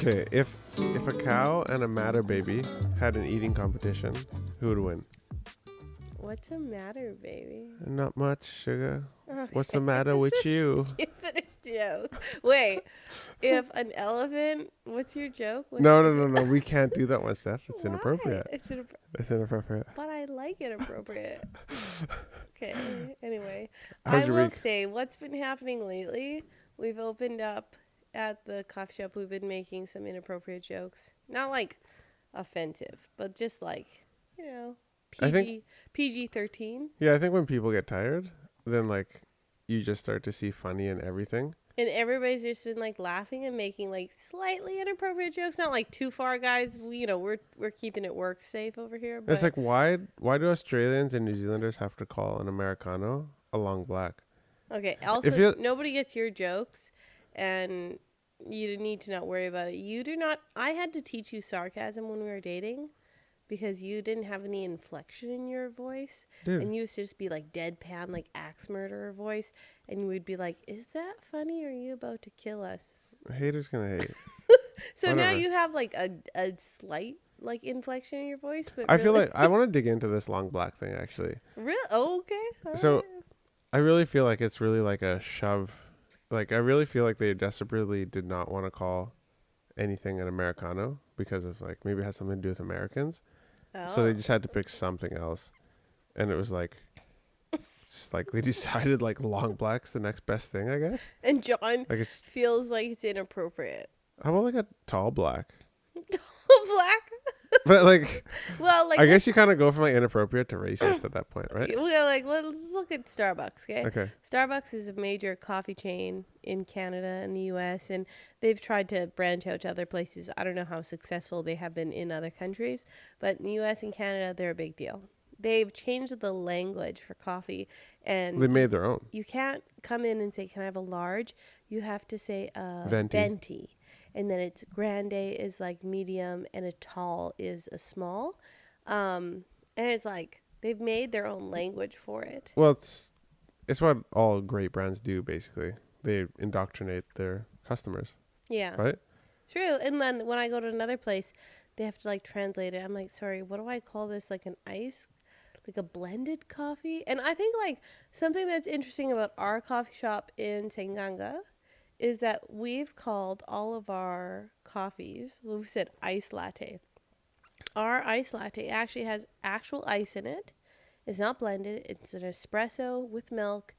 Okay, if a cow and a matter baby had an eating competition, who would win? What's the matter, baby? Not much, sugar. Okay. What's the matter with you? Stupidest joke. Wait, if an elephant, what's your joke? No. We can't do that one, Steph. It's Why? inappropriate. It's inappropriate. But I like it appropriate. Okay. Anyway, How's I your will week? say what's been happening lately. We've opened up at the coffee shop. We've been making some inappropriate jokes. Not like offensive, but just like, I think- PG-13. Yeah, I think when people get tired, then like you just start to see funny in everything. And everybody's just been like laughing and making like slightly inappropriate jokes. Not like too far, guys. We're keeping it work safe over here. But It's like why do Australians and New Zealanders have to call an Americano a long black? okay. Also, nobody gets your jokes, and you need to not worry about it. You do not. I had to teach you sarcasm when we were dating, because you didn't have any inflection in your voice. Dude. And you used to just be like deadpan, like axe murderer voice. And you would be like, is that funny or are you about to kill us? Haters gonna hate. So now Whatever. you have like a slight like inflection in your voice. But I feel like I want to dig into this long black thing actually. Really? Oh, okay. All So- right. I really feel like it's really like a shove. Like I really feel like they desperately did not want to call anything an Americano because of like maybe it has something to do with Americans. So they just had to pick something else. And it was like just like they decided like long black's the next best thing, I guess. And John Like it's feels like it's inappropriate. how about like a tall black? Black? But like Well, like I guess you kind of go from like inappropriate to racist at that point, right? well, like let's look at Starbucks, okay? Okay. Starbucks is a major coffee chain in Canada and the US, and they've tried to branch out to other places. I don't know how successful they have been in other countries, but in the US and Canada, they're a big deal. They've changed the language for coffee, and They made their own. you can't come in and say, "Can I have a large?" You have to say Venti. venti. And then it's grande is like medium, and a tall is a small. And it's like they've made their own language for it. Well, it's what all great brands do basically. They indoctrinate their customers, Yeah. right? True. And then when I go to another place, they have to like translate it. I'm like, sorry, what do I call this? Like an ice? Like a blended coffee? And I think like something that's interesting about our coffee shop in Tenganga is that we've called all of our coffees, well, we said ice latte. Our ice latte actually has actual ice in it. It's not blended. It's an espresso with milk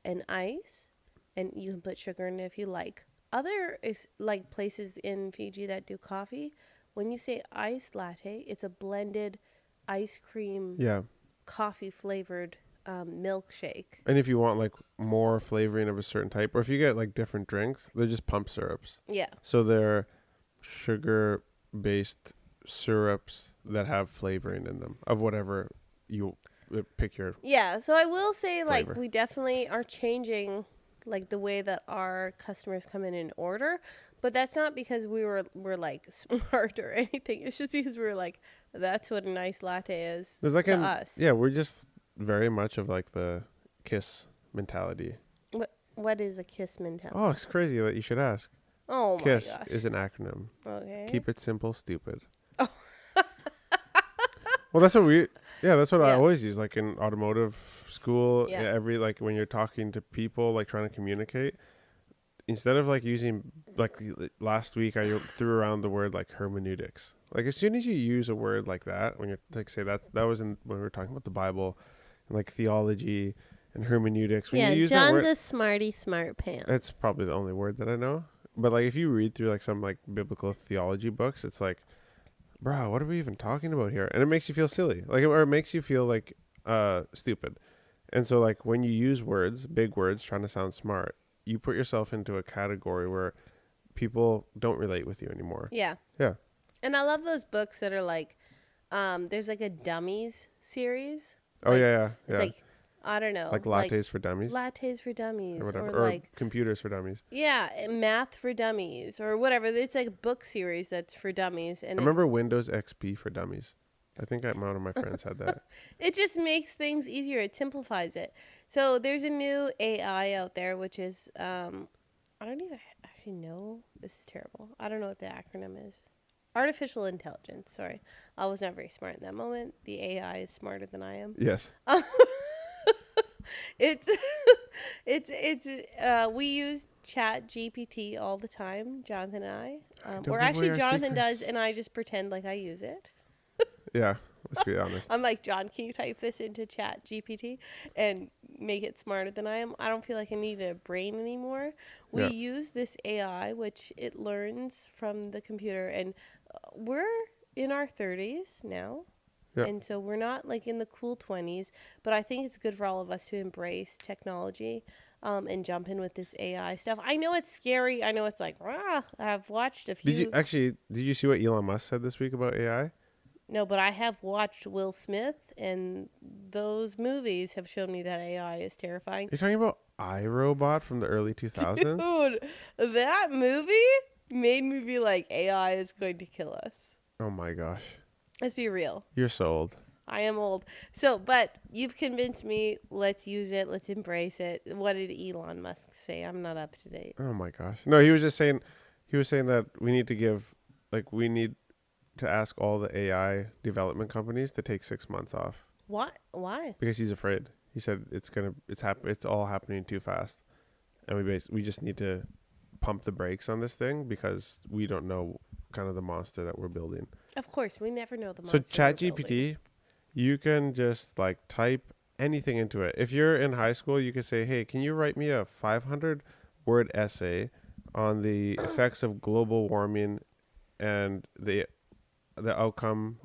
and ice. And you can put sugar in it if you like. Other like places in Fiji that do coffee, when you say ice latte, it's a blended ice cream Yeah. coffee flavored milkshake. And if you want like more flavoring of a certain type, or if you get like different drinks, they're just pump syrups. Yeah. So they're sugar-based syrups that have flavoring in them of whatever you pick your. Yeah. So I will say like Flavor. we definitely are changing like the way that our customers come in and order. But that's not because we're like smart or anything. It's just because we're like, that's what a nice latte is There's like to us. Yeah, we're just very much of like the KISS mentality. What is a KISS mentality? Oh, it's crazy that you should ask. Oh my KISS gosh. is an acronym. Okay. Keep it simple, stupid. Oh. Well, that's what that's what I Yeah. always use, like in automotive school. Yeah. Every like when you're talking to people, like trying to communicate, instead of like using like last week, I threw around the word like hermeneutics. Like as soon as you use a word like that, when you're like say that was when we were talking about the Bible, and like theology and hermeneutics. When you use that John's word, a smarty smart pants. that's probably the only word that I know. But like if you read through like some like biblical theology books, it's like, bro, what are we even talking about here? And it makes you feel silly, like, or it makes you feel like stupid. And so like when you use words, big words, trying to sound smart, you put yourself into a category where people don't relate with you anymore. Yeah. Yeah. And I love those books that are like, there's like a dummies series. Oh Like, yeah. It's like, I don't know. like lattes for dummies Lattes for dummies. or whatever, Or or like, computers for dummies. yeah, math for dummies or whatever. It's like a book series that's for dummies. And I remember Windows XP for dummies. I think one of my friends had that. it just makes things easier. It simplifies it. So there's a new AI out there, which is, I don't even actually no. This is terrible. I don't know what the acronym is. Artificial intelligence. Sorry, I was not very smart in that moment. The AI is smarter than I am. Yes. It's we use Chat GPT all the time, Jonathan and I. Don't Or give actually, away our Jonathan does, secrets. and I just pretend like I use it. Yeah. Let's be honest. I'm like, John, can you type this into Chat GPT and make it smarter than I am? I don't feel like I need a brain anymore. We Yeah. use this AI, which it learns from the computer, and we're in our 30s now. Yeah. And so we're not like in the cool 20s, but I think it's good for all of us to embrace technology and jump in with this AI stuff. I know it's scary. I know it's like, I've watched a few. Did you see what Elon Musk said this week about AI? No, but I have watched Will Smith, and those movies have shown me that AI is terrifying. You're talking about iRobot from the early 2000s? Dude, that movie made me be like, AI is going to kill us. Oh my gosh. Let's be real. You're so old. I am old. So, but you've convinced me. Let's use it. Let's embrace it. What did Elon Musk say? I'm not up to date. Oh my gosh. No, he was saying that we need to ask all the AI development companies to take 6 months off What? Why? because he's afraid. He said it's all happening too fast. And we just need to pump the brakes on this thing because we don't know kind of the monster that we're building. Of course, we never know the So monster Chat we're building. GPT, you can just like type anything into it. If you're in high school, you could say, "Hey, can you write me a 500-word essay on the effects of global warming and the outcome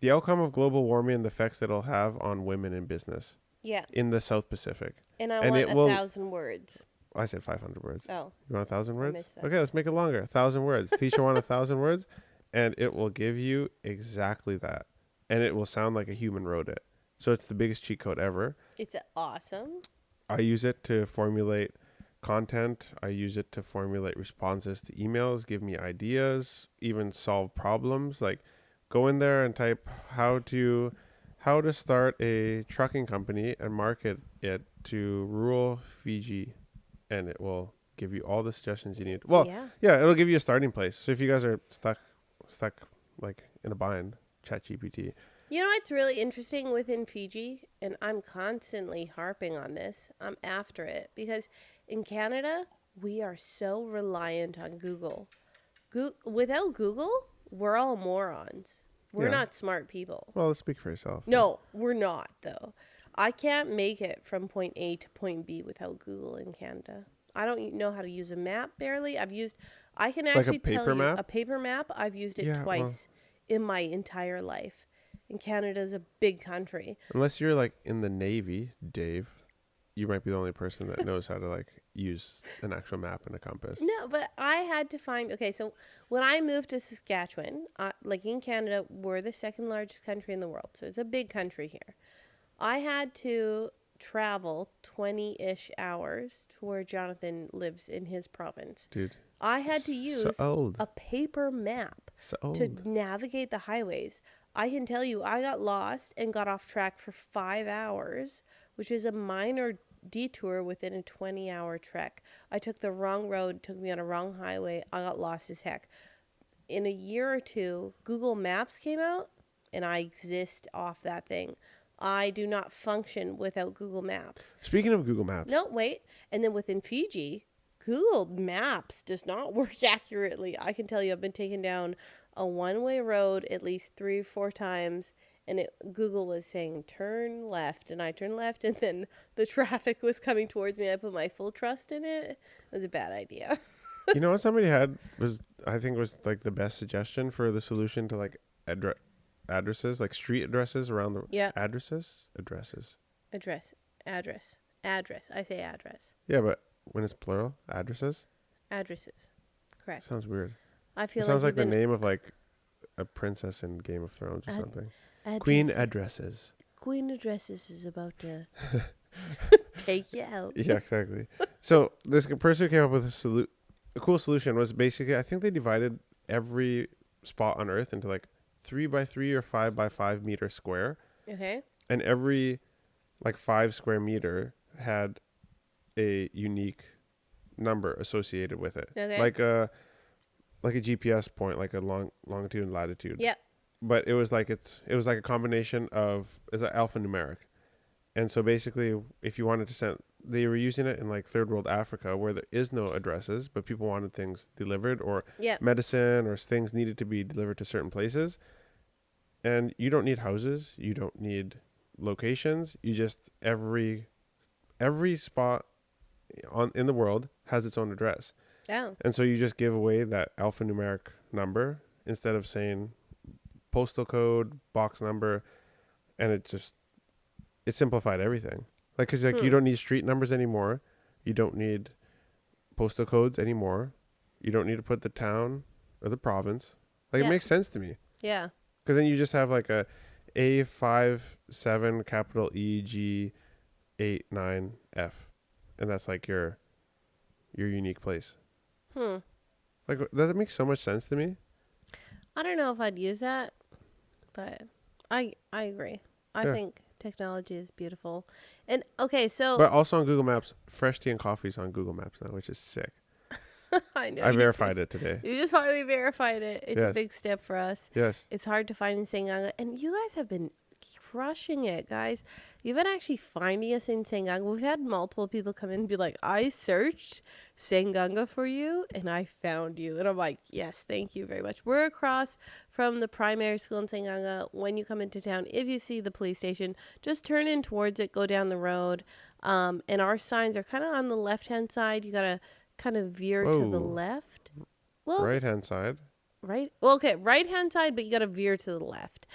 the outcome of global warming and the effects that it'll have on women in business Yeah, in the South Pacific." and I And want it will- 1,000 words. I said 500 words. Oh, You want 1,000 words? missed that. Okay, let's make it longer. 1,000 words. Teacher want 1,000 words, and it will give you exactly that, and it will sound like a human wrote it. So it's the biggest cheat code ever. it's awesome. I use it to formulate content. I use it to formulate responses to emails, give me ideas, even solve problems. Like, go in there and type how to start a trucking company and market it to rural Fiji, and it will give you all the suggestions you need. Well, yeah, it'll give you a starting place. So if you guys are stuck like in a bind, Chat GPT. You know what's really interesting within Fiji, and I'm constantly harping on this. I'm after it because in Canada we are so reliant on Google. Without Google, we're all morons. We're Yeah. not smart people. Well, let's speak for yourself. No, we're not though. I can't make it from point A to point B without Google in Canada. I don't know how to use a map barely. I can Like a actually tell paper you map? a paper map. I've used it Yeah, twice in my entire life. And Canada's a big country. Unless you're like in the Navy, Dave, you might be the only person that knows how to like use an actual map and a compass. No, but I had to find. Okay, so when I moved to Saskatchewan, like in Canada, we're the second largest country in the world. So it's a big country here. I had to travel 20-ish hours to where Jonathan lives in his province. Dude. I had to use a paper map to navigate the highways. I can tell you, I got lost and got off track for 5 hours, which is a minor detour within a 20-hour trek. I took the wrong road, took me on a wrong highway. I got lost as heck. In a year or two, Google Maps came out, and I exist off that thing. I do not function without Google Maps. Speaking of Google Maps. No, wait. And then within Fiji, Google Maps does not work accurately. I can tell you, I've been taken down a one-way road at least 3 or 4 times, and Google was saying turn left, and I turned left, and then the traffic was coming towards me. I put my full trust in it. It was a bad idea. You know what somebody had was like the best suggestion for the solution to like addresses, like street addresses around the addresses. Address. I say address. Yeah, but when it's plural, addresses. Addresses. Correct. Sounds weird. I feel it sounds like the you've name of like a princess in Game of Thrones or something. addresses. Queen addresses. Queen addresses is about to take you out. Yeah, exactly. So this person who came up with a cool solution was basically, I think they divided every spot on Earth into like 3x3 or 5x5 meter square. Okay. And every like 5 square meter had a unique number associated with it. Okay. Like a GPS point, like a longitude and latitude. Yep. But it was like a combination of is an alphanumeric. And so basically if you wanted to send, they were using it in like third world Africa where there is no addresses, but people wanted things delivered or Yep. medicine or things needed to be delivered to certain places. And you don't need houses, you don't need locations, you just every spot in the world has its own address. Oh. And so you just give away that alphanumeric number instead of saying postal code, box number, and it simplified everything. Like, cause like you don't need street numbers anymore. You don't need postal codes anymore. You don't need to put the town or the province. Like Yeah. it makes sense to me. Yeah. Cause then you just have like a A57 capital EG89F. And that's like your unique place. Like that makes so much sense to me. I don't know if I'd use that, but I agree. I Yeah. think technology is beautiful. And okay, so But also on Google Maps, fresh tea and coffee is on Google Maps now, which is sick. I know I verified it today. You just finally verified it. It's a Yes. big step for us. Yes. It's hard to find in Sanganga, and you guys have been crushing it, guys. You've been actually finding us in Sanganga. We've had multiple people come in and be like, I searched Sanganga for you and I found you. And I'm like, yes, thank you very much. We're across from the primary school in Sanganga. When you come into town, if you see the police station, just turn in towards it, go down the road. And our signs are kind of on the left-hand side. You got to kind of veer to the Whoa. left. Well, Right hand side. right. Well, okay, right-hand side, but you got to veer to the left.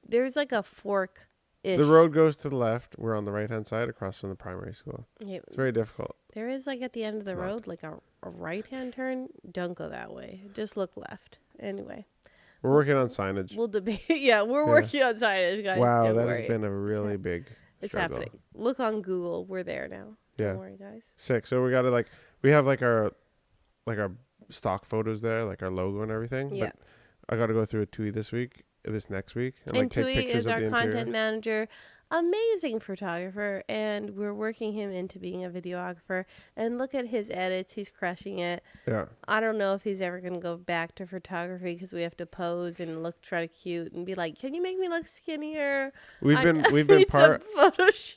There's like a fork. The road goes to the left. We're on the right hand side across from the primary school. Yeah, It's very difficult. there is like at the end of the It's not. road, like a right-hand turn. Don't go that way. Just look left. Anyway, We're working on signage. we'll debate. Yeah, we're Yeah. working on signage, guys. Wow, Don't that worry. has been a really big It's struggle. happening. Look on Google. We're there now. Yeah. Don't worry, guys. Sick. So we got to we have our stock photos there, like our logo and everything. Yeah. But I got to go through a TUI this next week and And take Tui pictures is of our the content interior. manager, amazing photographer, and we're working him into being a videographer. And look at his edits; he's crushing it. Yeah. I don't know if he's ever gonna go back to photography because we have to pose and look try to cute and be like, "Can you make me look skinnier?" We've I been part. some Photoshop.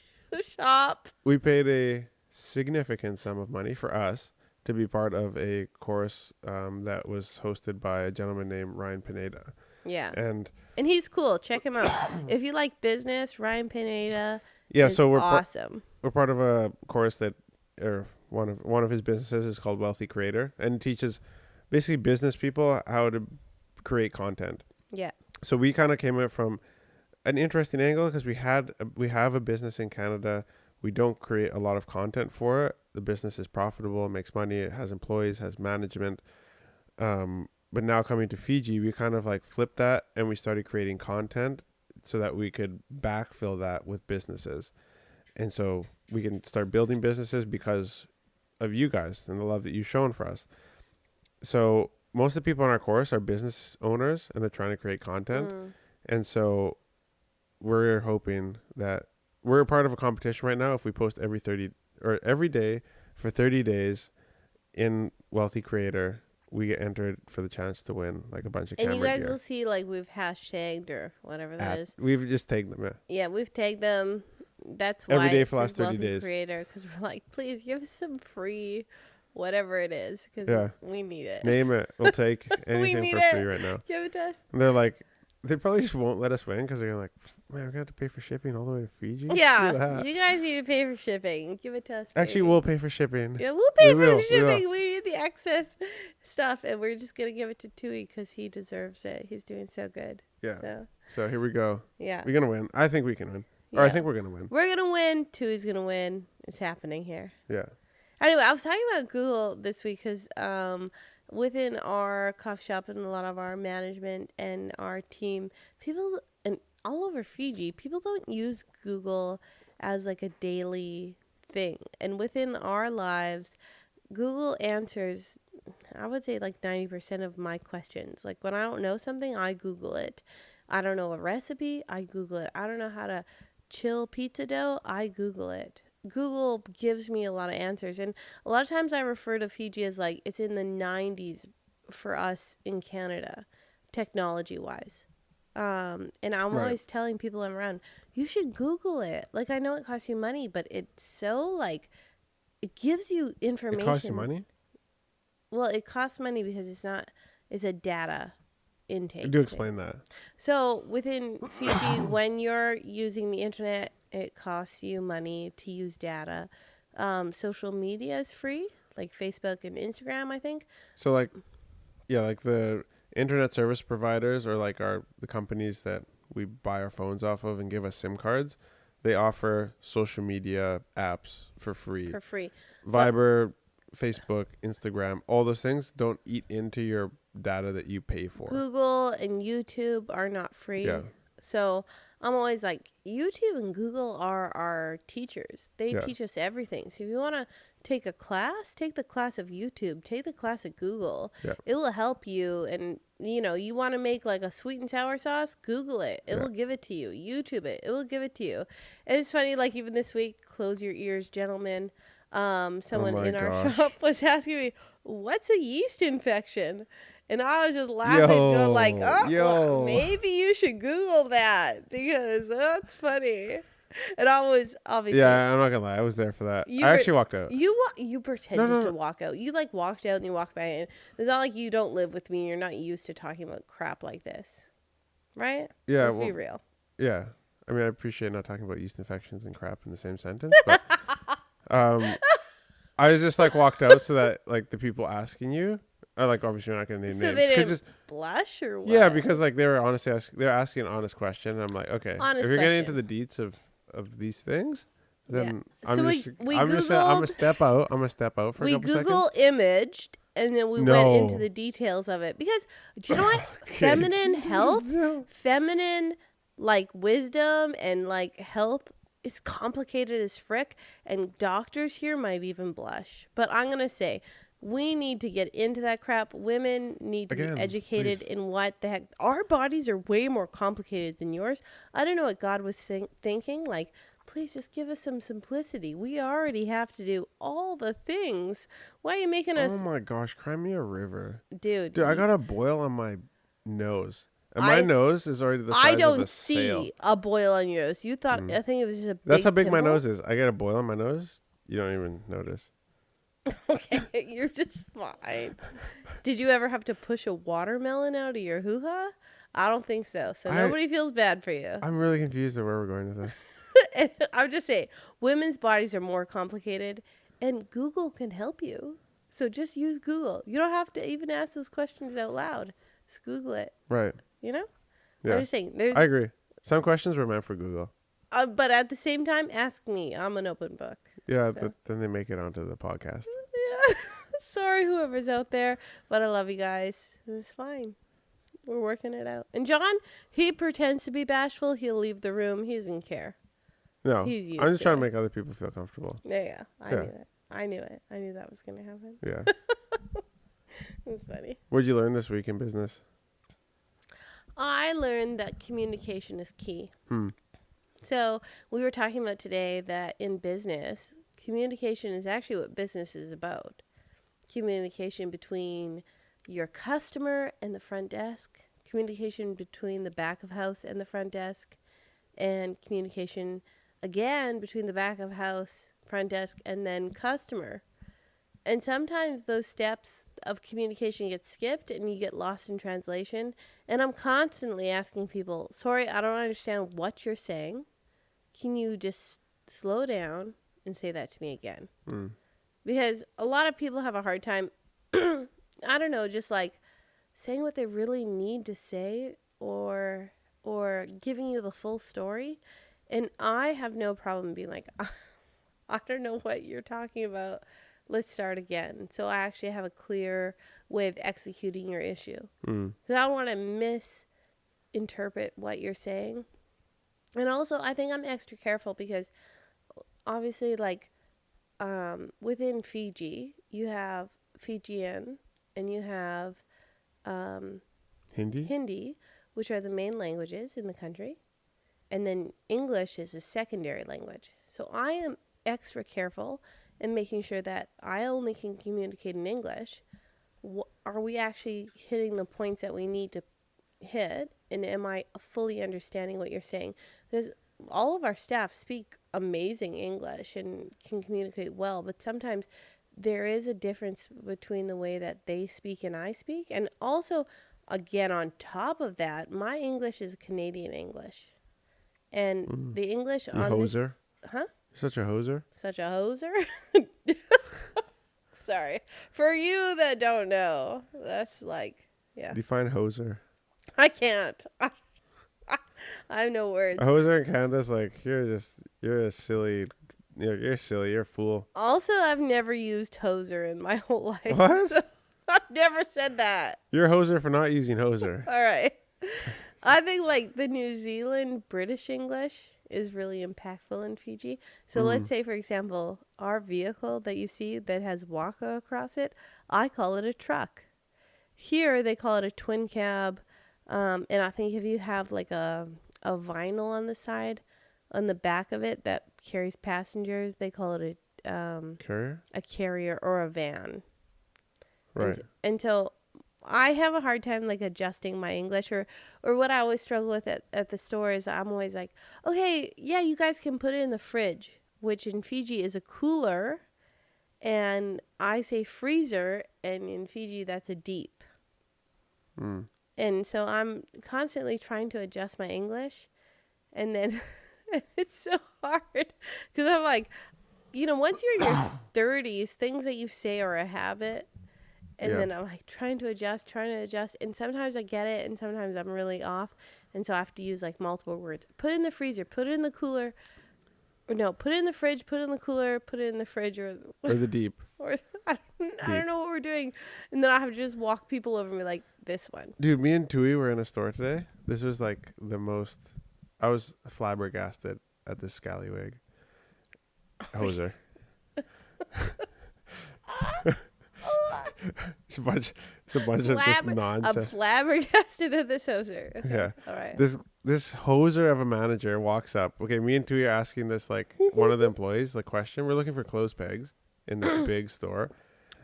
We paid a significant sum of money for us to be part of a course that was hosted by a gentleman named Ryan Pineda. Yeah, And he's cool. Check him out if you like business. Ryan Pineda. yeah, is so we're awesome. we're part of a course that, or one of his businesses is called Wealthy Creator, and it teaches basically business people how to create content. Yeah. So we kind of came at it from an interesting angle because we have a business in Canada. We don't create a lot of content for it. The business is profitable, makes money, it has employees, has management. But now coming to Fiji, we kind of flipped that and we started creating content so that we could backfill that with businesses. And so we can start building businesses because of you guys and the love that you've shown for us. So most of the people in our course are business owners and they're trying to create content. And so we're hoping that we're a part of a competition right now. If we post every day for 30 days in Wealthy Creator, we get entered for the chance to win a bunch of camera And you guys gear. will see we've hashtagged or whatever that is. We've just tagged them. Yeah, we've tagged them. That's why Every day it for the last says 30 Wealthy days. Creator, because we're like, please give us some free whatever it is, because Yeah. we need it. Name it. We'll take anything need for it. free right now. Give it to us. And they're like, they probably just won't let us win because they're like, man, we're going to have to pay for shipping all the way to Fiji. Screw Yeah, that. you guys need to pay for shipping. Give it to us. Actually, baby. we'll pay for shipping. Yeah, we'll pay we for will, the we will. shipping. We need the excess stuff, and we're just gonna give it to Tui because he deserves it. He's doing so good. Yeah. So here we go. Yeah. We're going to win. I think we can win. Or I think we're going to win. We're gonna win. Tui's gonna win. It's happening here. Yeah. Anyway, I was talking about Google this week because within our coffee shop and a lot of our management and our team, people and all over Fiji, people don't use Google as a daily thing. And within our lives, Google answers, I would say 90% of my questions. When I don't know something, I Google it. I don't know a recipe, I Google it. I don't know how to chill pizza dough, I Google it. Google gives me a lot of answers. And a lot of times I refer to Fiji as like it's in the 90s for us in Canada, technology wise. And I'm Right. always telling people I'm around, you should Google it. Like, I know it costs you money, but it's so like, it gives you information. It costs you money? Well, it costs money because it's a data intake. Do explain that. So within Fiji, when you're using the internet, it costs you money to use data. Social media is free, like Facebook and Instagram, I think. So like, yeah, like the internet service providers or like the companies that we buy our phones off of and give us SIM cards, they offer social media apps for free. For free. Viber, Facebook, Instagram, all those things don't eat into your data that you pay for. Google and YouTube are not free. Yeah. So I'm always like, YouTube and Google are our teachers. They teach us everything. So if you want to take a class, take the class of YouTube, take the class at Google. Yeah. It will help you. And, you know, you want to make like a sweet and sour sauce, Google it. It will give it to you. YouTube it. It will give it to you. And it's funny, like even this week, close your ears, gentlemen. Someone in our shop was asking me, what's a yeast infection? And I was just laughing, going like, well, maybe you should Google that because that's funny. And I was obviously. Yeah, I'm not gonna lie, I was there for that. I actually walked out. You pretended to walk out. You like walked out and you walked back in. It's not like you don't live with me. You're not used to talking about crap like this, right? Yeah, Let's be real. Yeah, I mean, I appreciate not talking about yeast infections and crap in the same sentence, but I just like walked out so that like the people asking you. Like obviously you're not gonna name names. They didn't just blush or what? Yeah, because like they were honestly they're asking an honest question. And I'm like, okay, if you're getting into the deets of these things, then I'm gonna step out. I'm gonna step out for a couple seconds. We Google imaged and then we went into the details of it because do you know what? Feminine health, feminine like wisdom and like health is complicated as frick, and doctors here might even blush. But I'm gonna say, we need to get into that crap. Women need to be educated in what the heck. Our bodies are way more complicated than yours. I don't know what God was thinking. Like, please just give us some simplicity. We already have to do all the things. Why are you making us? Oh my gosh, cry me a river. Dude, I got a boil on my nose. And my nose is already the size of a sail. I don't see a boil on your nose. You thought, I think it was just a big That's how big pimple? my nose is. I get a boil on my nose. You don't even notice. Okay, you're just fine. Did you ever have to push a watermelon out of your hoo-ha? I don't think so. So nobody feels bad for you. I'm really confused at where we're going with this. And I'm just saying, women's bodies are more complicated, and Google can help you. So just use Google. You don't have to even ask those questions out loud. Just Google it. Right. You know? Yeah. I'm just saying. I agree. Some questions were meant for Google. But at the same time, ask me. I'm an open book. Yeah, so. Then they make it onto the podcast. Yeah. Sorry, whoever's out there, but I love you guys. It's fine. We're working it out. And John, he pretends to be bashful. He'll leave the room. He doesn't care. No, I'm just trying to make other people feel comfortable. Yeah. I knew it. I knew that was going to happen. Yeah. It was funny. What did you learn this week in business? I learned that communication is key. So we were talking about today that in business, communication is actually what business is about. Communication between your customer and the front desk, communication between the back of house and the front desk, and communication again between the back of house, front desk, and then customer. And sometimes those steps of communication get skipped and you get lost in translation. And I'm constantly asking people, sorry, I don't understand what you're saying. Can you just slow down and say that to me again? Because a lot of people have a hard time, I don't know, just like saying what they really need to say or giving you the full story. And I have no problem being like, I don't know what you're talking about. Let's start again. So I actually have a clear way of executing your issue. Because I don't want to misinterpret what you're saying. And also, I think I'm extra careful because obviously, like, within Fiji, you have Fijian and you have Hindi, which are the main languages in the country. And then English is a secondary language. So I am extra careful in making sure that I only can communicate in English. Are we actually hitting the points that we need to hit? And am I fully understanding what you're saying? Because all of our staff speak amazing English and can communicate well, but sometimes there is a difference between the way that they speak and I speak. And also, again, on top of that, my English is Canadian English. And the English You on hoser. this... Huh? Such a hoser. Such a hoser? Sorry. For you that don't know, that's like, yeah. Define hoser. I can't. I have no words. A hoser in Canada is like, you're a silly, you're silly, you're a fool. Also, I've never used hoser in my whole life. What? So I've never said that. You're a hoser for not using hoser. All right. I think like the New Zealand British English is really impactful in Fiji. So let's say, for example, our vehicle that you see that has waka across it, I call it a truck. Here, they call it a twin cab. And I think if you have like a vinyl on the side, on the back of it that carries passengers, they call it Carrier? a carrier or a van. Right. And so I have a hard time like adjusting my English, or what I always struggle with at the store is I'm always like, okay, yeah, you guys can put it in the fridge, which in Fiji is a cooler, and I say freezer, and in Fiji that's a deep. And so I'm constantly trying to adjust my English, and then it's so hard because I'm like, once you're in your 30s, things that you say are a habit. And then I'm like trying to adjust. And sometimes I get it, and sometimes I'm really off. And so I have to use like multiple words. Put it in the freezer, put it in the cooler. Or no, put it in the fridge, put it in the cooler, put it in the fridge. Or the deep. Or I don't know what we're doing. And then I have to just walk people over and be like, this one. Dude, me and Tui were in a store today. This was like I was flabbergasted at this scallywag. Hoser. It's a bunch of just nonsense. I'm flabbergasted at this hoser. Okay. Yeah. All right. This hoser of a manager walks up. Okay, me and Tui are asking this like one of the employees the question. We're looking for clothes pegs in the big store.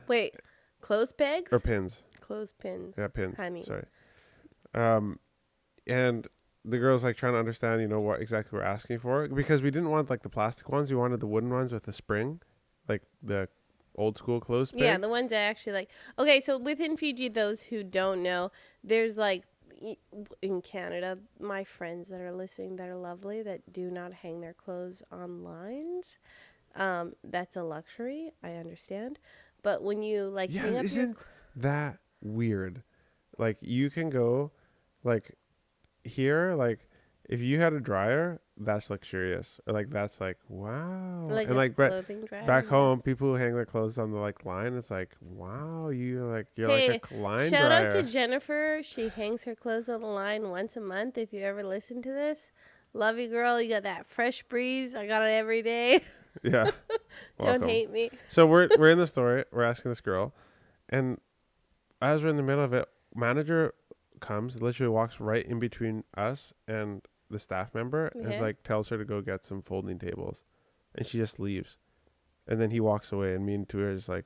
Wait, clothes pegs? Or pins. Clothes pins. Yeah, pins. Honey. Sorry. And the girl's like trying to understand, what exactly we're asking for, because we didn't want like the plastic ones. We wanted the wooden ones with the spring, like the old school clothes peg. Yeah, the ones that actually like. Okay, so within Fiji, those who don't know, there's like in Canada, my friends that are listening that are lovely that do not hang their clothes on lines. That's a luxury. I understand. But when you like hang up isn't that weird? Like you can go like here, like if you had a dryer, that's luxurious. Or like that's like wow. Like and a like clothing dryer, back home, people who hang their clothes on the like line, it's like wow, you're like a line shout dryer. out to Jennifer. She hangs her clothes on the line once a month. If you ever listen to this, love you, girl. You got that fresh breeze. I got it every day. Yeah. Don't hate me. So we're in the store. We're asking this girl, and as we're in the middle of it, manager comes, literally walks right in between us and the staff member, and is like tells her to go get some folding tables, and she just leaves, and then he walks away, and me and Tui are just like,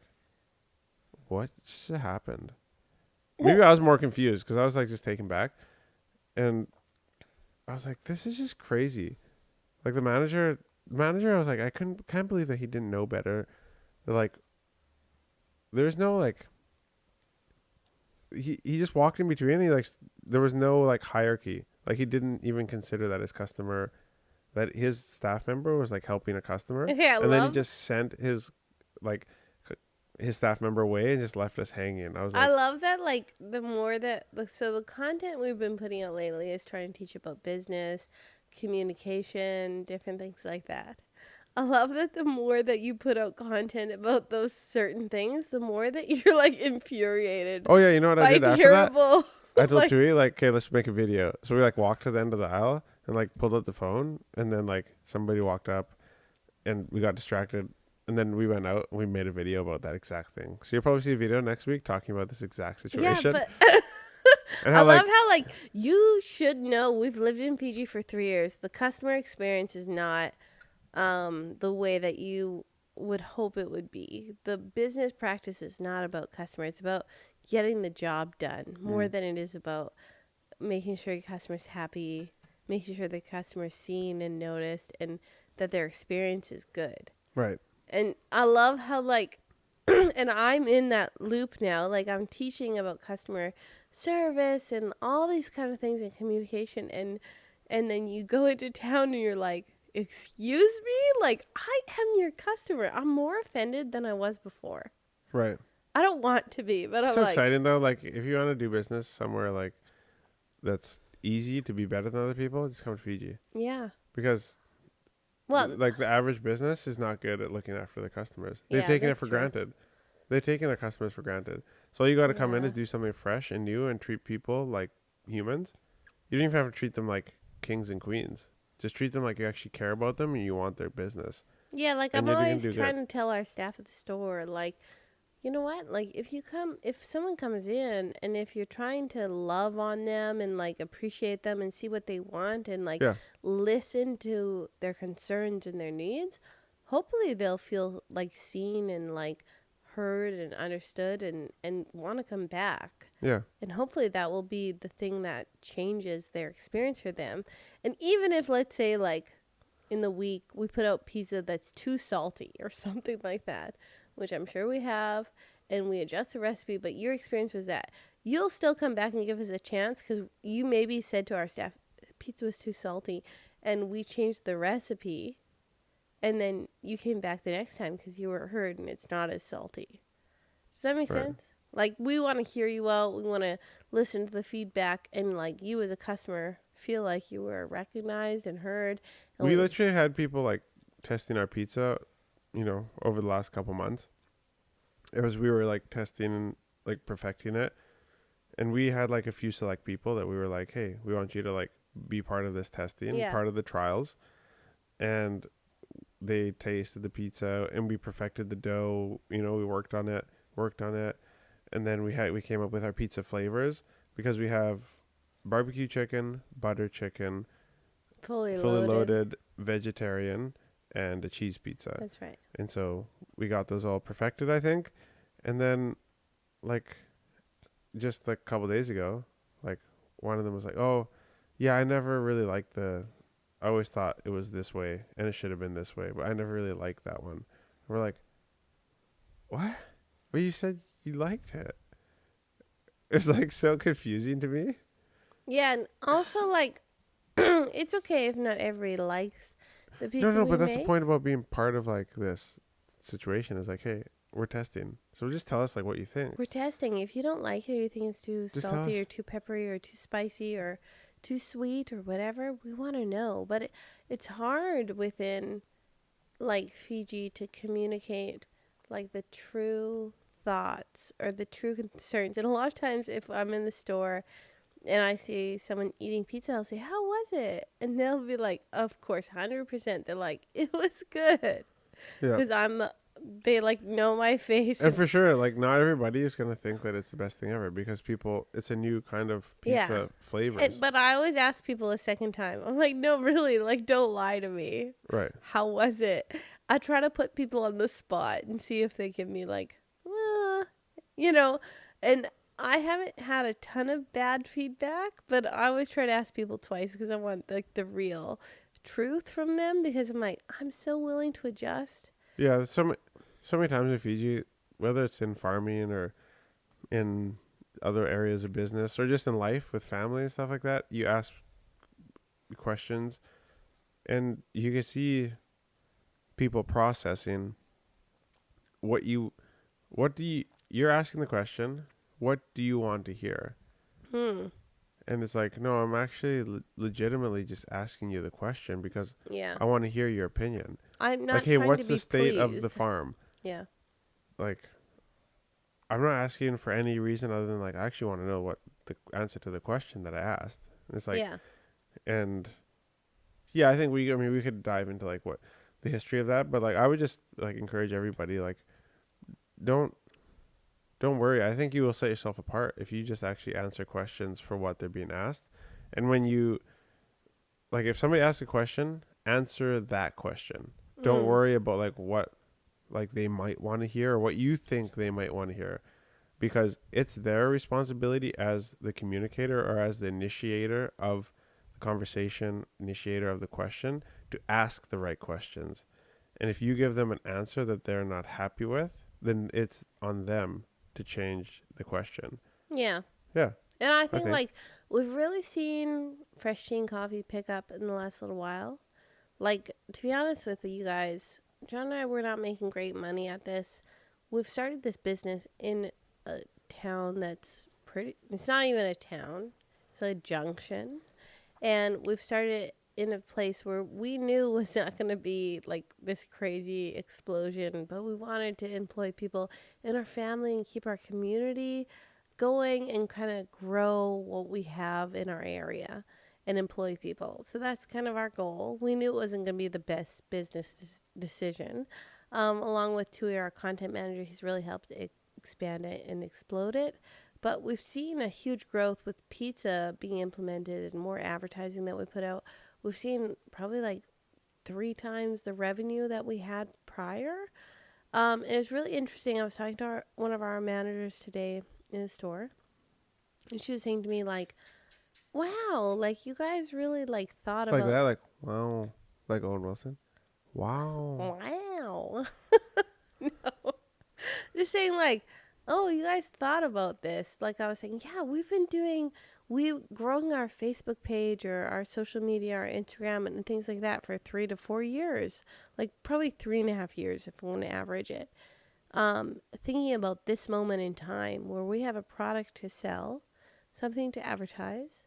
what just happened? Maybe I was more confused because I was like just taken back, and I was like, this is just crazy. Like the manager, I was like, I can't believe that he didn't know better. Like, there's no like. He just walked in between. And he like there was no like hierarchy. Like he didn't even consider that his staff member was like helping a customer. Yeah, and then he just sent his staff member away and just left us hanging. I love that. Like the more that so the content we've been putting out lately is trying to teach about business, communication, different things like that. I love that the more that you put out content about those certain things, the more that you're like infuriated. Oh yeah, you know what I did after that? I told like, Tui like, okay, let's make a video. So we like walked to the end of the aisle and like pulled out the phone, and then like somebody walked up, and we got distracted, and then we went out and we made a video about that exact thing. So you'll probably see a video next week talking about this exact situation. Yeah, but and I love how like you should know. We've lived in Fiji for 3 years. The customer experience is not the way that you would hope it would be. The business practice is not about customer. It's about getting the job done more than it is about making sure your customer's happy, making sure the customer's seen and noticed, and that their experience is good. Right. And I love how like, and I'm in that loop now. Like I'm teaching about customer service and all these kind of things in communication, and then you go into town and you're like, excuse me, like I am your customer. I'm more offended than I was before. Right. I don't want to be, but I'm So like, exciting though. Like if you want to do business somewhere like that's easy to be better than other people, just come to Fiji. yeah. Because Well, like the average business is not good at looking after the customers. They've yeah, taken it that's for true. granted. They've taken their customers for granted. So all you got to come in Yeah. is do something fresh and new and treat people like humans. You don't even have to treat them like kings and queens. Just treat them like you actually care about them and you want their business. Yeah, like And I'm you're gonna always do trying good. to tell our staff at the store, like, you know what? Like if someone comes in and if you're trying to love on them and like appreciate them and see what they want and like Yeah. listen to their concerns and their needs, hopefully they'll feel like seen and like heard and understood and want to come back. Yeah. And hopefully that will be the thing that changes their experience for them. And even if let's say like in the week we put out pizza that's too salty or something like that, which I'm sure we have, and we adjust the recipe, but your experience was that you'll still come back and give us a chance because you maybe said to our staff, pizza was too salty, and we changed the recipe, and then you came back the next time because you were heard and it's not as salty. Does that make Right. sense? Like, we want to hear you out. We want to listen to the feedback, and like you as a customer feel like you were recognized and heard. And We literally had people like testing our pizza, over the last couple months. We were like testing and like perfecting it. And we had like a few select people that we were like, hey, we want you to like be part of this testing, Yeah. part of the trials. And they tasted the pizza and we perfected the dough. We worked on it. And then we came up with our pizza flavors because we have barbecue chicken, butter chicken, fully fully loaded. loaded, vegetarian, and a cheese pizza. That's right. And so we got those all perfected, I think. And then, like, just like a couple days ago, like, one of them was like, oh, yeah, I never really liked I always thought it was this way and it should have been this way, but I never really liked that one. And we're like, what? But you said you liked it. It's like so confusing to me. Yeah, and also like it's okay if not everybody likes the pizza No, we but that's make. the point about being part of like this situation is like, hey, we're testing. So just tell us like what you think. We're testing. If you don't like it, or you think it's too Just tell salty us. or too peppery or too spicy or too sweet or whatever, we want to know. But it's hard within like Fiji to communicate like the true thoughts or the true concerns. And a lot of times if I'm in the store and I see someone eating pizza, I'll say, how was it? And they'll be like, of course, 100%. They're like, it was good. Yeah. Because they like know my face. And for sure, like not everybody is gonna think that it's the best thing ever because it's a new kind of pizza flavors. But I always ask people a second time. I'm like, no, really, like, don't lie to me. Right. How was it? I try to put people on the spot and see if they give me like, and I haven't had a ton of bad feedback, but I always try to ask people twice because I want like the real truth from them because I'm like, I'm so willing to adjust. Yeah. So many times in Fiji, whether it's in farming or in other areas of business or just in life with family and stuff like that, you ask questions and you can see people processing you're asking the question, what do you want to hear? And it's like, no, I'm actually legitimately just asking you the question because I want to hear your opinion. I'm not like, hey, trying what's to be the state of the pleased. farm? Yeah. Like, I'm not asking for any reason other than like I actually want to know what the answer to the question that I asked. And it's like, and yeah, I think we could dive into like what the history of that, but like I would just like encourage everybody like don't worry. I think you will set yourself apart if you just actually answer questions for what they're being asked. And when you like if somebody asks a question, answer that question. Don't Mm. worry about like what like they might want to hear or what you think they might want to hear, because it's their responsibility as the communicator or as the initiator of the conversation, initiator of the question, to ask the right questions. And if you give them an answer that they're not happy with, then it's on them to change the question. Yeah. Yeah, And I I think think. like we've really seen fresh tea and coffee pick up in the last little while. Like, to be honest with you guys, John and I were not making great money at this. We've started this business in a town that's it's not even a town, it's a junction. And we've started it in a place where we knew was not going to be like this crazy explosion, but we wanted to employ people in our family and keep our community going and kind of grow what we have in our area and employ people. So that's kind of our goal. We knew it wasn't going to be the best business decision. Along with Tui, our content manager, he's really helped expand it and explode it. But we've seen a huge growth with pizza being implemented and more advertising that we put out. We've seen probably like 3 times the revenue that we had prior. And it's really interesting. I was talking to one of our managers today in the store, and she was saying to me like, "Wow, like you guys really like thought Like about that, like, wow. Like Owen Wilson. Wow. wow." No, just saying like, oh, you guys thought about this. Like I was saying, yeah, we growing our Facebook page or our social media, our Instagram and things like that for 3 to 4 years, like probably 3.5 years if we want to average it. Thinking about this moment in time where we have a product to sell, something to advertise,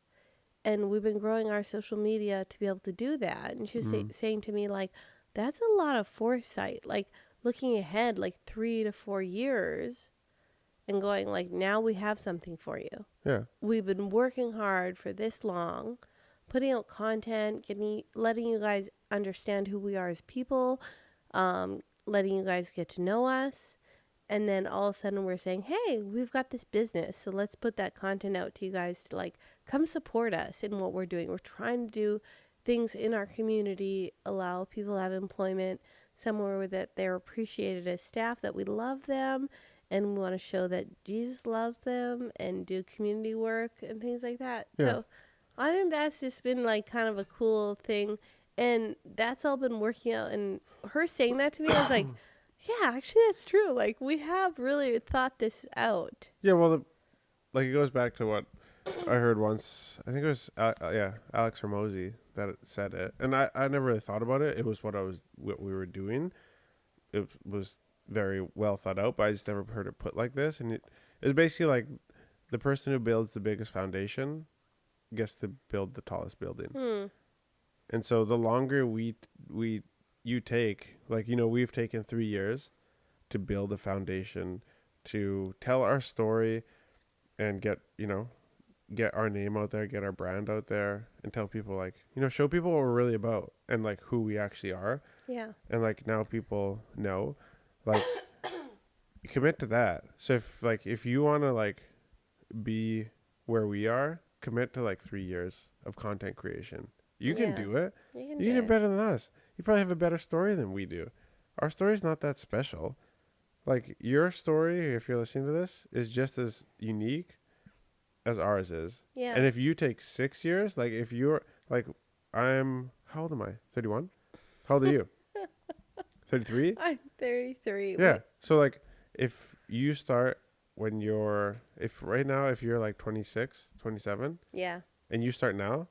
and we've been growing our social media to be able to do that. And she was saying to me like, that's a lot of foresight, like looking ahead like 3 to 4 years and going like, now we have something for you. Yeah. We've been working hard for this long, putting out content, letting you guys understand who we are as people, letting you guys get to know us. And then all of a sudden we're saying, hey, we've got this business. So let's put that content out to you guys to like come support us in what we're doing. We're trying to do things in our community, allow people to have employment somewhere where that they're appreciated as staff, that we love them, and we want to show that Jesus loves them and do community work and things like that. Yeah. So I think that's just been like kind of a cool thing. And that's all been working out. And her saying that to me, I was like, yeah, actually, that's true. Like, we have really thought this out. Yeah, well, like it goes back to what I heard once. I think it was, Alex Hermosi that said it. And I never really thought about it. It was what we were doing. It was very well thought out, but I just never heard it put like this. And it's basically like the person who builds the biggest foundation gets to build the tallest building. And so the longer you take, like, we've taken 3 years to build a foundation, to tell our story and get our name out there, get our brand out there, and tell people, like, show people what we're really about and like who we actually are. Yeah. And like now people know, like, commit to that. So if you want to like be where we are, commit to like 3 years of content creation. You can do it. You can do it better than us. You probably have a better story than we do. Our story's not that special. Like, your story, if you're listening to this, is just as unique as ours is. Yeah. And if you take 6 years, like, if you're like, how old am I? 31? How old are you? 33? I'm 33. Yeah. So like, if you start if right now, if you're like 26, 27, Yeah. and you start now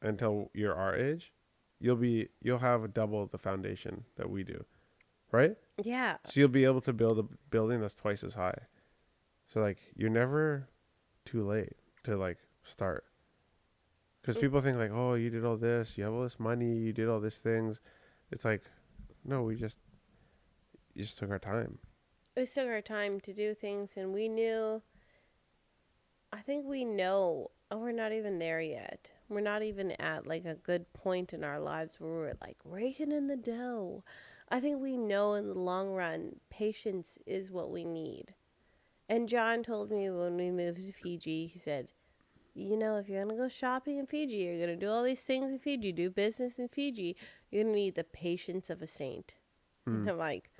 until you're our age, you'll have double the foundation that we do, right? Yeah. So you'll be able to build a building that's twice as high. So like, you're never too late to like start, because people think like, oh, you did all this, you have all this money, you did all these things. It's like, no, we just took our time. We took our time to do things, and I think we know, oh, we're not even there yet. We're not even at like a good point in our lives where we're like raking in the dough. I think we know in the long run, patience is what we need. And John told me when we moved to Fiji, he said, if you're going to go shopping in Fiji, you're going to do all these things in Fiji, do business in Fiji, you're going to need the patience of a saint. And I'm like,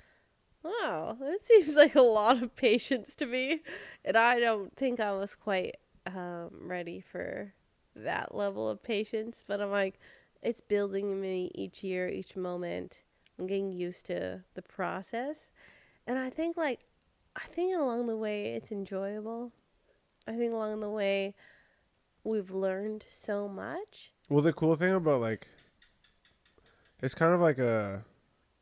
wow, that seems like a lot of patience to me. And I don't think I was quite ready for that level of patience. But I'm like, it's building me each year, each moment. I'm getting used to the process. And I think along the way, it's enjoyable. I think along the way, we've learned so much. Well, the cool thing about like it's kind of like a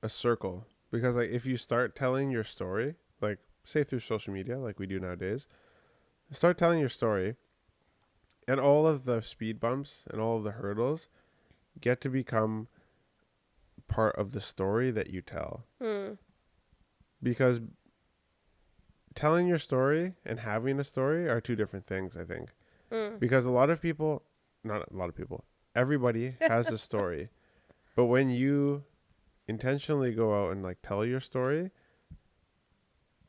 circle because like if you start telling your story, like say through social media, like we do nowadays, start telling your story, and all of the speed bumps and all of the hurdles get to become part of the story that you tell. Because telling your story and having a story are two different things, I think. Because a lot of people, not a lot of people, everybody has a story. But when you intentionally go out and like tell your story,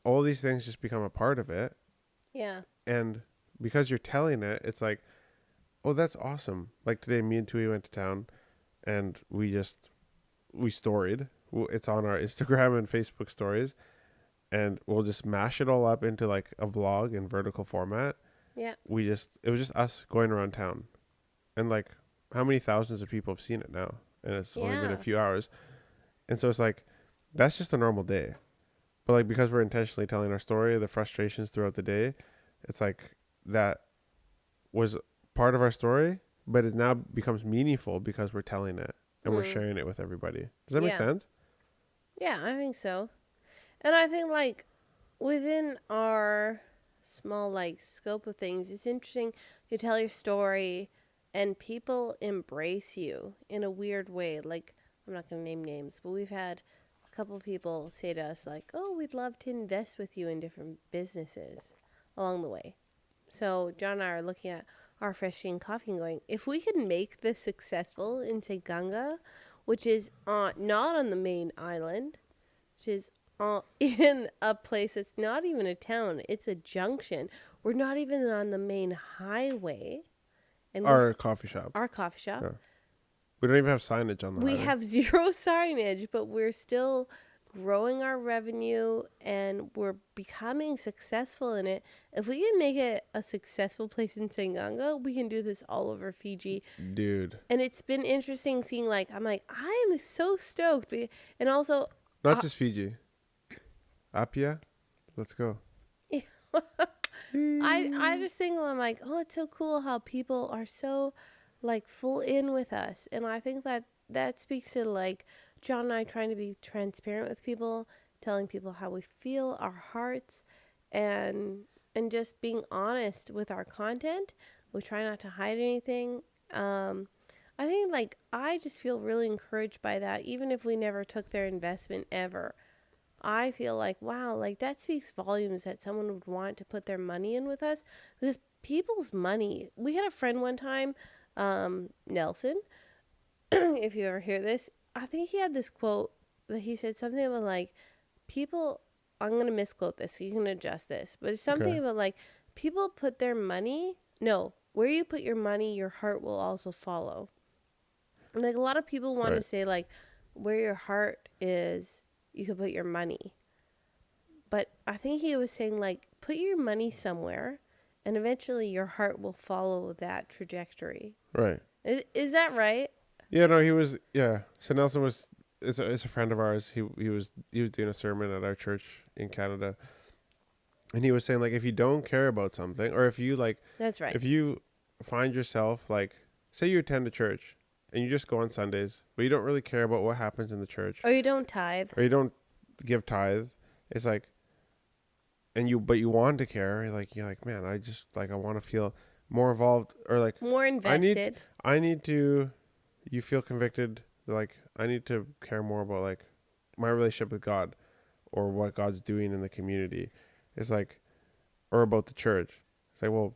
all these things just become a part of it. Yeah. And because you're telling it, it's like, oh, that's awesome. Like today, me and Tui went to town and we storied. It's on our Instagram and Facebook stories. And we'll just mash it all up into like a vlog in vertical format. Yeah. It was just us going around town. And like, how many thousands of people have seen it now? And it's only been a few hours. And so it's like, that's just a normal day. But like, because we're intentionally telling our story, the frustrations throughout the day, it's like that was part of our story, but it now becomes meaningful because we're telling it and we're sharing it with everybody. Does that make sense? Yeah, I think so. And I think like within our small like scope of things, it's interesting you tell your story and people embrace you in a weird way. Like I'm not going to name names, but we've had a couple people say to us like, "Oh, we'd love to invest with you in different businesses along the way." So John and I are looking at our fresh green coffee and going, if we can make this successful in Teganga, which is not on the main island, which is in a place that's not even a town, it's a junction. We're not even on the main highway. And Our coffee shop. Our coffee shop. Yeah. We don't even have signage on the highway. We have zero signage, but we're still growing our revenue and we're becoming successful in it. If we can make it a successful place in Sanganga, we can do this all over Fiji. Dude. And it's been interesting seeing like, I'm like, I am so stoked. And also... Not just Fiji. Apia, let's go. I just think I'm like, oh, it's so cool how people are so like full in with us. And I think that speaks to like John and I trying to be transparent with people, telling people how we feel, our hearts, and just being honest with our content. We try not to hide anything. I think like I just feel really encouraged by that, even if we never took their investment ever. I feel like, wow, like that speaks volumes that someone would want to put their money in with us, because people's money. We had a friend one time, Nelson, if you ever hear this, I think he had this quote that he said something about like people, I'm going to misquote this, so you can adjust this, but it's something about like people put their money, no, where you put your money, your heart will also follow. And like a lot of people want to say like where your heart is, you can put your money. But I think he was saying like put your money somewhere and eventually your heart will follow that trajectory. Right. Is that right? Yeah, no, he was, yeah. So Nelson was, it's a friend of ours. He was doing a sermon at our church in Canada. And he was saying like, if you don't care about something, or if you like, that's right. If you find yourself like, say you attend a church and you just go on Sundays, but you don't really care about what happens in the church. Or you don't tithe. Or you don't give tithe. It's like, but you want to care. You're like, man, I want to feel more involved or like more invested. I need to, you feel convicted. Like I need to care more about like my relationship with God or what God's doing in the community. It's like, or about the church. It's like, well,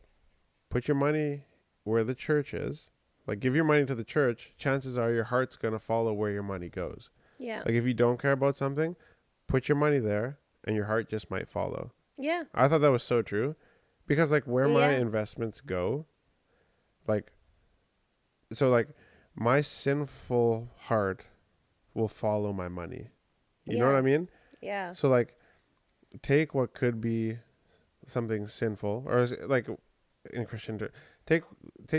put your money where the church is. Like, give your money to the church. Chances are your heart's going to follow where your money goes. Yeah. Like, if you don't care about something, put your money there and your heart just might follow. Yeah. I thought that was so true. Because, like, where my investments go, like, so, like, my sinful heart will follow my money. You know what I mean? Yeah. So like take what could be something sinful, or like in Christian, take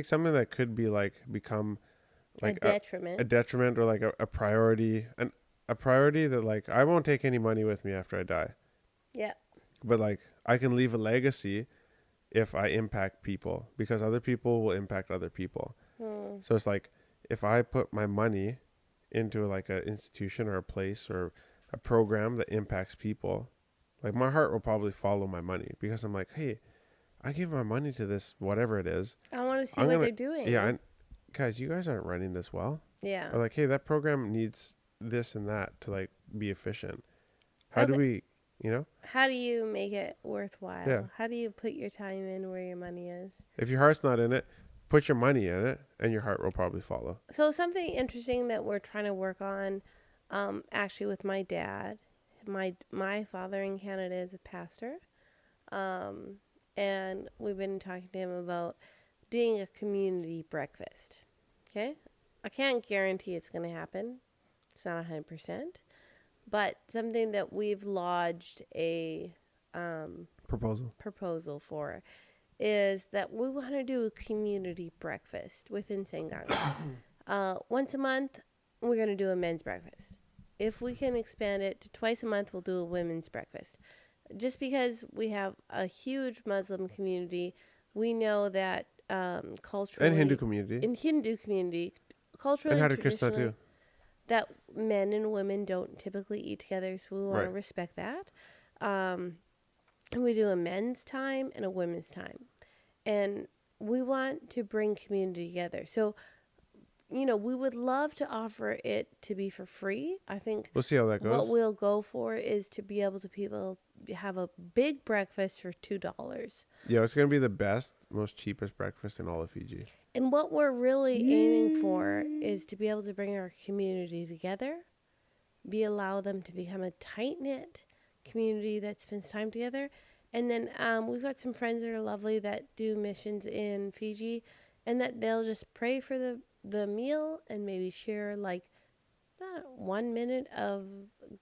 something that could be like become like a detriment, or like a priority, and a priority that like I won't take any money with me after I die. Yeah. But like I can leave a legacy if I impact people, because other people will impact other people. So it's like if I put my money into like an institution or a place or a program that impacts people, like my heart will probably follow my money, because I'm like, hey, I give my money to this, whatever it is. I want to see what they're doing. Yeah, guys, you guys aren't running this well. Yeah. Or like, hey, that program needs this and that to like be efficient. How do we, How do you make it worthwhile? Yeah. How do you put your time in where your money is? If your heart's not in it, put your money in it, and your heart will probably follow. So something interesting that we're trying to work on, actually with my dad, my father in Canada is a pastor, and we've been talking to him about doing a community breakfast. Okay, I can't guarantee it's going to happen. It's not 100%, but something that we've lodged a proposal for is that we want to do a community breakfast within Senganga. Once a month, we're going to do a men's breakfast. If we can expand it to twice a month, we'll do a women's breakfast. Just because we have a huge Muslim community, we know that culturally... And Hindu community. In Hindu community, culturally and and Krishna traditionally, too. that men and women don't typically eat together, so we want to respect that. And we do a men's time and a women's time. And we want to bring community together. So, we would love to offer it to be for free. I think we'll see how that goes. What we'll go for is to be able to have a big breakfast for $2. Yeah, it's going to be the best, most cheapest breakfast in all of Fiji. And what we're really aiming for is to be able to bring our community together, allow them to become a tight-knit community that spends time together. And then we've got some friends that are lovely that do missions in Fiji, and that they'll just pray for the meal and maybe share like 1 minute of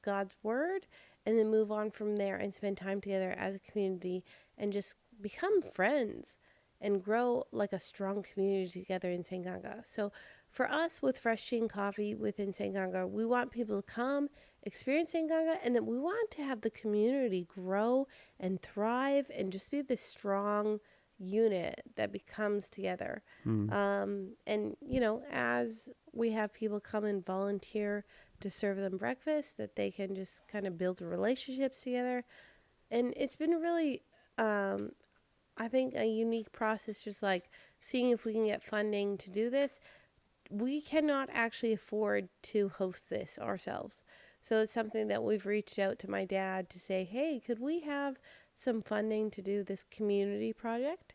God's word, and then move on from there and spend time together as a community and just become friends and grow like a strong community together in Senganga. So for us with Fresh Tea and Coffee within Senganga, we want people to come experience Senganga, and then we want to have the community grow and thrive and just be this strong unit that becomes together. And, as we have people come and volunteer to serve them breakfast, that they can just kind of build relationships together. And it's been really, I think, a unique process, just like seeing if we can get funding to do this. We cannot actually afford to host this ourselves. So it's something that we've reached out to my dad to say, hey, could we have some funding to do this community project?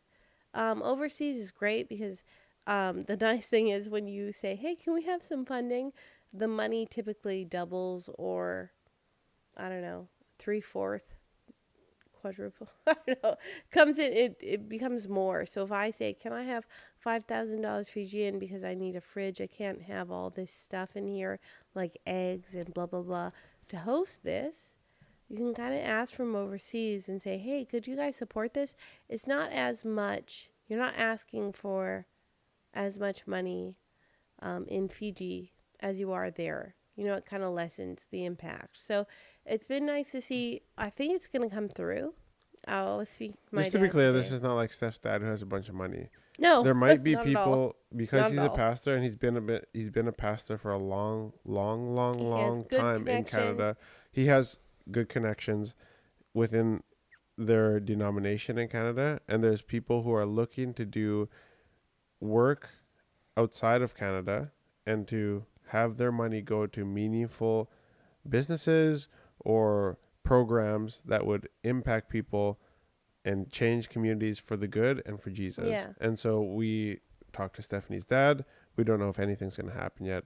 Overseas is great because the nice thing is when you say, hey, can we have some funding? The money typically doubles, or, I don't know, 3/4, quadruple, I don't know, comes in, it becomes more. So if I say, can I have $5,000 Fijian because I need a fridge, I can't have all this stuff in here, like eggs and blah, blah, blah, to host this, you can kind of ask from overseas and say, hey, could you guys support this? It's not as much, you're not asking for as much money in Fiji as you are there. It kind of lessens the impact. So it's been nice to see. I think it's going to come through. I'll speak my Just to be clear, this is not like Steph's dad who has a bunch of money. No, there might be people, because Not he's at a all. pastor, and he's been a pastor for a long time in Canada. He has good connections within their denomination in Canada, and there's people who are looking to do work outside of Canada and to have their money go to meaningful businesses or programs that would impact people and change communities for the good and for Jesus. Yeah. And so we talked to Stephanie's dad. We don't know if anything's going to happen yet.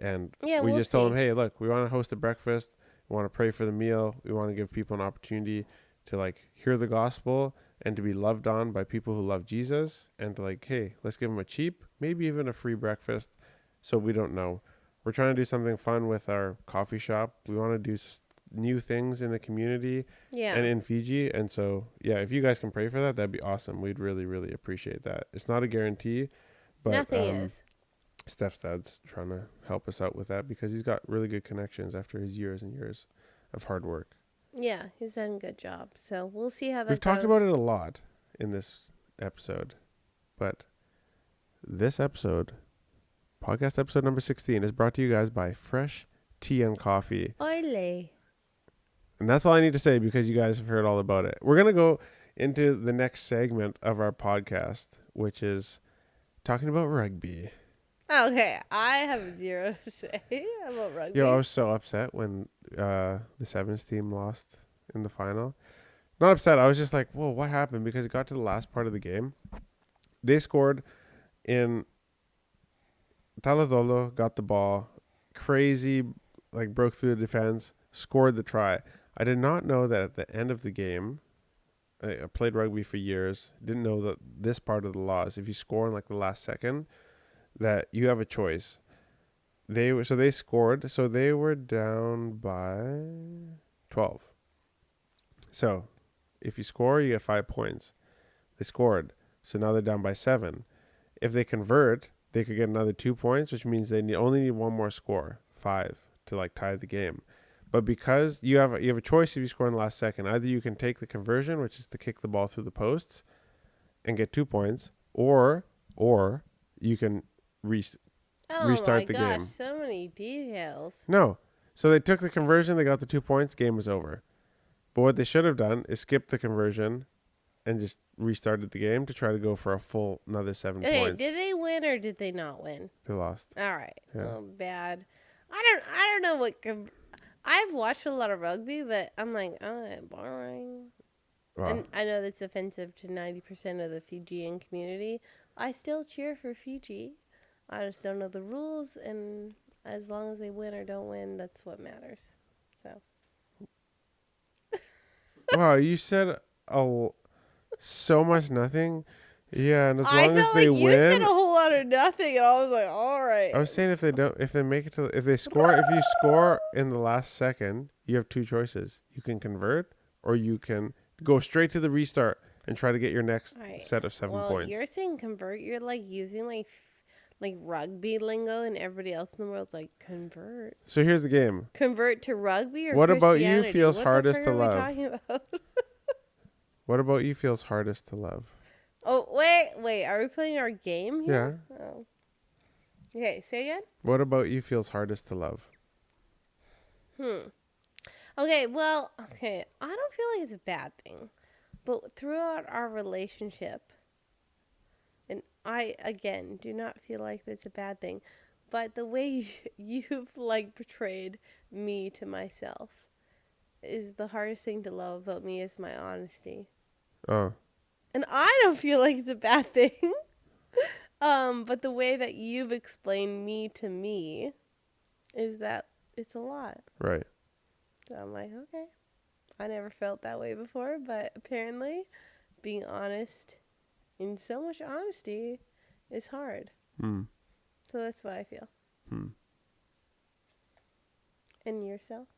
And we just told him, hey, look, we want to host a breakfast. We want to pray for the meal. We want to give people an opportunity to like hear the gospel and to be loved on by people who love Jesus, and to like, hey, let's give them a cheap, maybe even a free breakfast. So we don't know. We're trying to do something fun with our coffee shop. We want to do new things in the community Yeah. and in Fiji. And so, yeah, if you guys can pray for that, that'd be awesome. We'd really, really appreciate that. It's not a guarantee, but Nothing is. Steph's dad's trying to help us out with that because he's got really good connections after his years and years of hard work. Yeah, he's done a good job. So we'll see how that We've goes. talked about it a lot in this episode, but this episode, podcast episode number 16, is brought to you guys by Fresh Tea and Coffee. Oily. And that's all I need to say because you guys have heard all about it. We're going to go into the next segment of our podcast, which is talking about rugby. Okay, I have zero to say about rugby. Yo, I was so upset when the Sevens team lost in the final. Not upset. I was just like, whoa, what happened? Because it got to the last part of the game. They scored in Taladolo, got the ball. Crazy, like broke through the defense, scored the try. I did not know that at the end of the game, I played rugby for years, didn't know that this part of the law is if you score in like the last second, that you have a choice. They scored, so they were down by 12. So if you score, you get 5 points. They scored, so now they're down by 7. If they convert, they could get another 2 points, which means they only need one more score, 5, to like tie the game. But because you have a choice if you score in the last second, either you can take the conversion, which is to kick the ball through the posts, and get 2 points, or you can restart the game. Oh my gosh, so many details. No. So they took the conversion, they got the 2 points, game was over. But what they should have done is skip the conversion and just restarted the game to try to go for a full another 7 Okay, points. did they win or did they not win? They lost. All right. Yeah. Oh, bad. I don't know what. I've watched a lot of rugby, but I'm like, oh, boring. Wow. And I know that's offensive to 90% of the Fijian community. I still cheer for Fiji. I just don't know the rules, and as long as they win or don't win, that's what matters. So. Wow, you said so much nothing. Yeah, and as long as they you win, said a whole lot of nothing, and I was like, all right. I was saying if they score in the last second, you have 2 choices. You can convert, or you can go straight to the restart and try to get your next set of 7 points. You're saying convert. You're like using like rugby lingo, and everybody else in the world's like convert. So here's the game. Convert to rugby or what about you Christianity? feels What hardest the to frick are we love? talking about? What about you feels hardest to love? Oh, wait. Are we playing our game here? Yeah. Oh. Okay, say again? What about you feels hardest to love? Okay, well, I don't feel like it's a bad thing. But throughout our relationship, and I, again, do not feel like that's a bad thing, but the way you've, like, portrayed me to myself is the hardest thing to love about me is my honesty. Oh. And I don't feel like it's a bad thing. But the way that you've explained me to me is that it's a lot. Right. So I'm like, okay. I never felt that way before, but apparently being honest in so much honesty is hard. So that's what I feel. And yourself?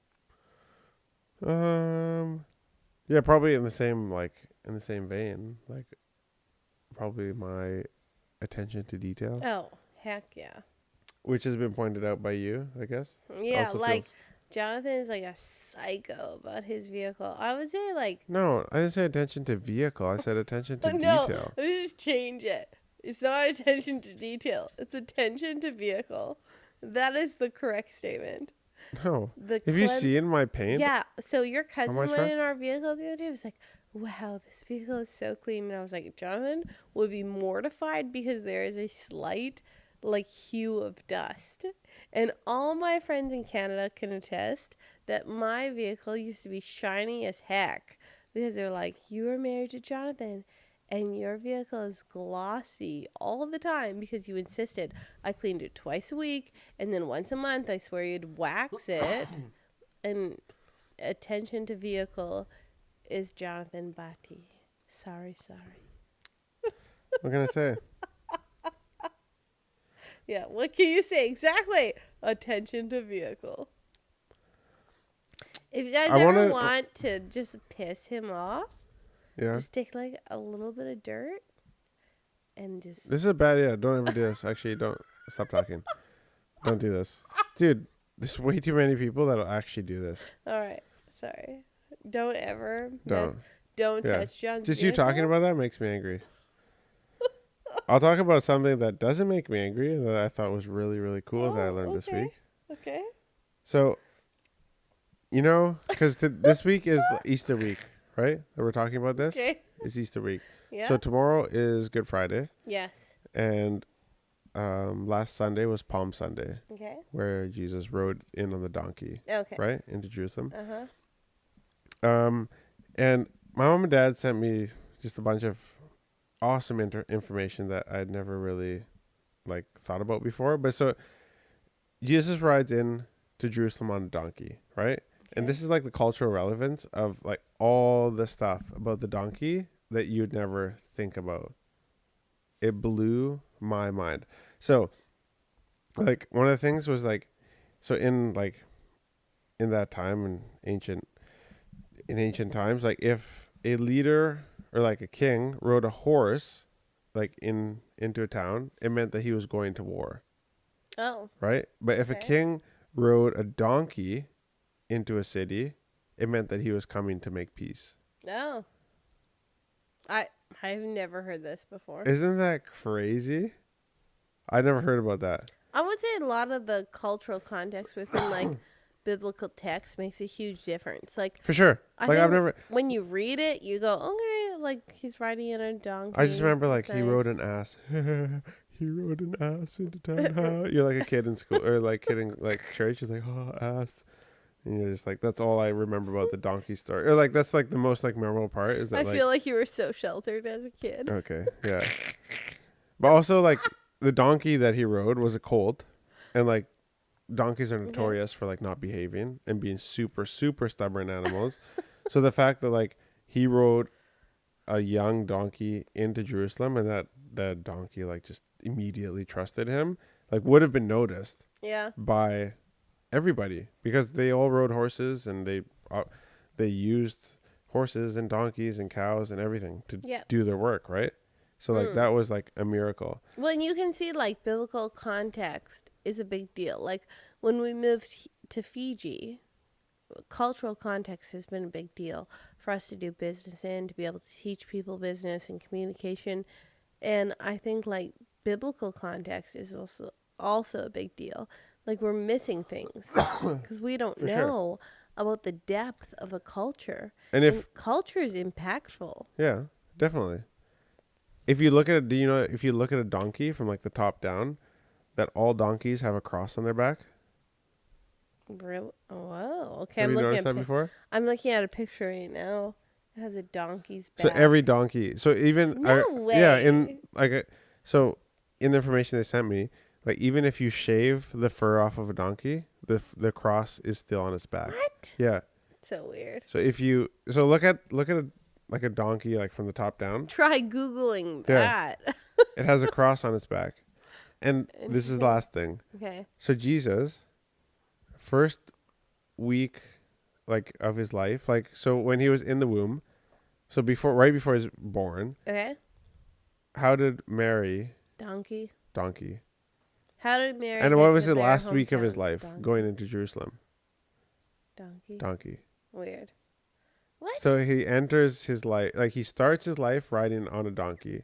Yeah, probably in the same vein, like probably my attention to detail. Oh, heck yeah. Which has been pointed out by you, I guess. Yeah, Also like Jonathan is like a psycho about his vehicle. I would say like... No, I didn't say attention to vehicle. I said attention to no, detail. let me just change it. It's not attention to detail. It's attention to vehicle. That is the correct statement. No. Have you seen my paint? Yeah. So your cousin went in our vehicle the other day. He was like, wow, this vehicle is so clean. And I was like, Jonathan would be mortified because there is a slight like hue of dust. And all my friends in Canada can attest that my vehicle used to be shiny as heck because they're like, you are married to Jonathan and your vehicle is glossy all the time because you insisted. I cleaned it twice a week and then once a month I swear you'd wax it. And attention to vehicle is Jonathan Bati. Sorry. What can I say? Yeah, what can you say? Exactly. Attention to vehicle. If you guys I ever wanna- want to just piss him off, Yeah. just take like a little bit of dirt and just. This is a bad idea. Don't ever do this. Actually, don't stop talking. Don't do this, dude. There's way too many people that'll actually do this. All right, sorry. Don't ever. Don't. Don't Yeah. touch John's. Just you vehicle. talking about that makes me angry. I'll talk about something that doesn't make me angry that I thought was really, really cool that I learned this okay. week. Okay. So, because this week is Easter week, right? That we're talking about this. Okay. It's Easter week. Yeah. So tomorrow is Good Friday, Yes. and last Sunday was Palm Sunday, Okay. where Jesus rode in on the donkey, Okay. right, into Jerusalem. Uh-huh. And my mom and dad sent me just a bunch of awesome information that I'd never really thought about before. But so Jesus rides in to Jerusalem on a donkey, right? And this is the cultural relevance of all the stuff about the donkey that you'd never think about. It blew my mind. So one of the things was so in that time in ancient times, if a leader or a king rode a horse into a town, it meant that he was going to war. Oh. Right? But if a Okay. king rode a donkey into a city, it meant that he was coming to make peace. No. I've never heard this before. Isn't that crazy? I never heard about that. I would say a lot of the cultural context within biblical text makes a huge difference. For sure. I've never. When you read it, you go, okay, he's riding in a donkey. I just remember That's he nice. rode an ass. He rode an ass into town. Huh? You're like a kid in school or kid in church. He's like, oh, ass. And you're just that's all I remember about the donkey story. Or that's the most memorable part is that I feel like you were so sheltered as a kid. Okay, yeah. But also the donkey that he rode was a colt, and donkeys are notorious for not behaving and being super, super stubborn animals. So the fact that he rode a young donkey into Jerusalem and that donkey just immediately trusted him would have been noticed Yeah. by everybody because they all rode horses and they used horses and donkeys and cows and everything to do their work, right? So that was a miracle. Well, and you can see biblical context is a big deal. When we moved to Fiji, cultural context has been a big deal for us to do business in, to be able to teach people business and communication. And I think biblical context is also a big deal. We're missing things because we don't know about the depth of the culture. And culture is impactful. Yeah, definitely. If you look at if you look at a donkey from the top down, that all donkeys have a cross on their back? Really? Whoa. Okay. Have you noticed that before? I'm looking at a picture right now. It has a donkey's back. So every donkey. So even No way. Yeah, in so in the information they sent me, even if you shave the fur off of a donkey, the cross is still on its back. What? Yeah. So weird. So if you look at a donkey from the top down. Try Googling that. It has a cross on its back. And this is the last thing. Okay. So Jesus, first week of his life, so when he was in the womb, so right before he was born, Okay. how did Mary Donkey. How did Mary? and get what was to the their last week of his hometown? life going into Jerusalem? Donkey. Weird. What? So he enters his life, he starts his life riding on a donkey.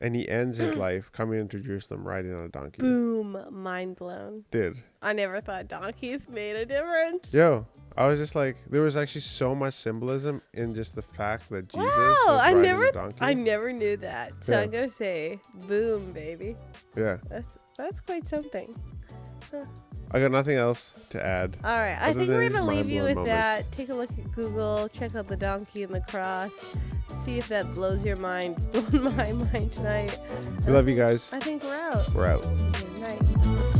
And he ends his life coming into Jerusalem riding on a donkey. Boom. Mind blown. Dude. I never thought donkeys made a difference. Yo, I was just there was actually so much symbolism in just the fact that Jesus Wow. was I riding a donkey. never knew that. So Yeah. I'm going to say, boom, baby. Yeah. That's quite something. I got nothing else to add. All right. I Other think than we're these going to leave you with mind-blowing that. moments. Take a look at Google. Check out the donkey and the cross. See if that blows your mind. It's blown my mind tonight. We love you guys. I think we're out. We're out. Good night.